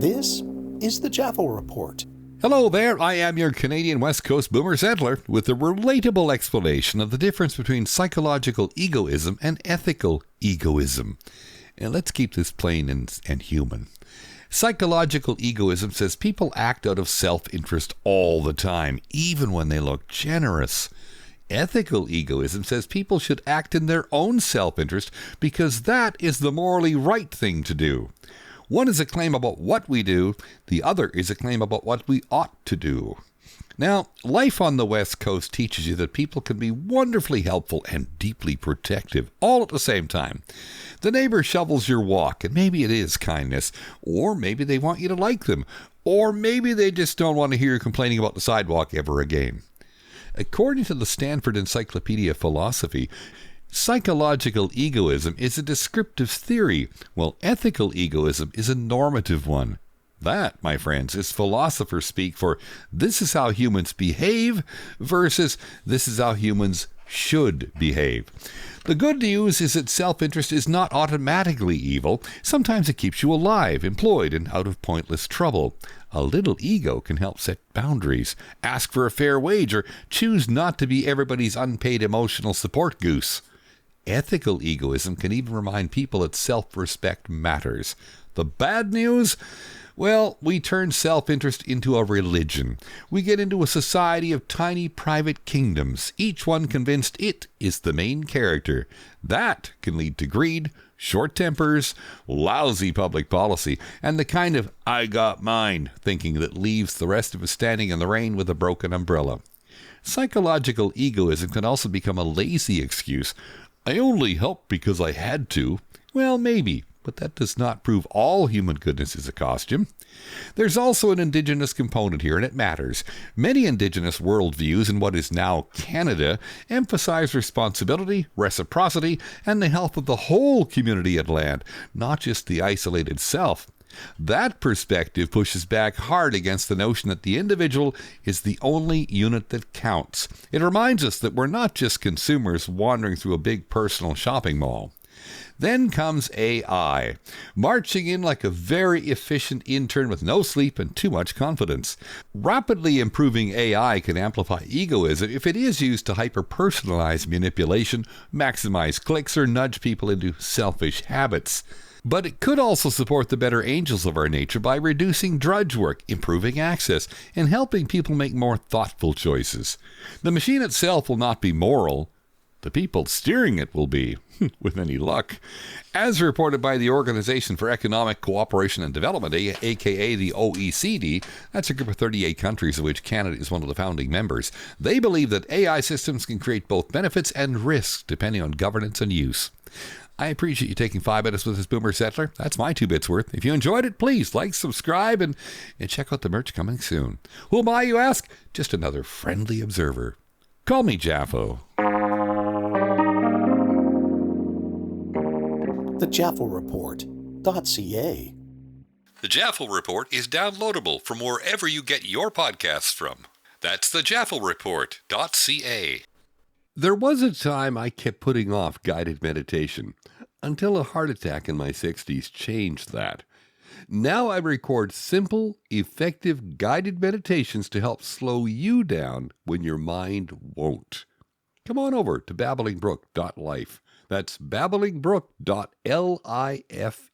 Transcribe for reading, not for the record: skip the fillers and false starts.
This is the JAFO Report. Hello there, I am your Canadian West Coast boomer settler with a relatable explanation of the difference between psychological egoism and ethical egoism. And let's keep this plain and human. Psychological egoism says people act out of self-interest all the time, even when they look generous. Ethical egoism says people should act in their own self-interest because that is the morally right thing to do. One is a claim about what we do, the other is a claim about what we ought to do. Now, life on the West Coast teaches you that people can be wonderfully helpful and deeply protective, all at the same time. The neighbor shovels your walk, and maybe it is kindness, or maybe they want you to like them, or maybe they just don't want to hear you complaining about the sidewalk ever again. According to the Stanford Encyclopedia of Philosophy, psychological egoism is a descriptive theory, while ethical egoism is a normative one. That, my friends, is philosopher speak for this is how humans behave versus this is how humans should behave. The good news is that self-interest is not automatically evil. Sometimes it keeps you alive, employed, and out of pointless trouble. A little ego can help set boundaries, ask for a fair wage, or choose not to be everybody's unpaid emotional support goose. Ethical egoism can even remind people that self-respect matters. The bad news? Well, we turn self-interest into a religion. We get into a society of tiny private kingdoms, each one convinced it is the main character. That can lead to greed, short tempers, lousy public policy, and the kind of I got mine thinking that leaves the rest of us standing in the rain with a broken umbrella. Psychological egoism can also become a lazy excuse. I only helped because I had to. Well, maybe, but that does not prove all human goodness is a costume. There's also an Indigenous component here, and it matters. Many Indigenous worldviews in what is now Canada emphasize responsibility, reciprocity, and the health of the whole community at land, not just the isolated self. That perspective pushes back hard against the notion that the individual is the only unit that counts. It reminds us that we're not just consumers wandering through a big personal shopping mall. Then comes AI, marching in like a very efficient intern with no sleep and too much confidence. Rapidly improving AI can amplify egoism if it is used to hyper-personalize manipulation, maximize clicks, or nudge people into selfish habits. But it could also support the better angels of our nature by reducing drudge work, improving access, and helping people make more thoughtful choices. The machine itself will not be moral. The people steering it will be, with any luck. As reported by the Organization for Economic Cooperation and Development, aka the OECD, that's a group of 38 countries of which Canada is one of the founding members, they believe that AI systems can create both benefits and risks depending on governance and use. I appreciate you taking 5 minutes with this boomer settler. That's my 2 bits worth. If you enjoyed it, please like, subscribe, and check out the merch coming soon. Who am I, you ask? Just another friendly observer. Call me JAFO. The JAFO Report.ca. The JAFO Report is downloadable from wherever you get your podcasts from. That's the JAFO Report.ca. There was a time I kept putting off guided meditation until a heart attack in my 60s changed that. Now I record simple, effective guided meditations to help slow you down when your mind won't. Come on over to babblingbrook.life. That's babblingbrook.life.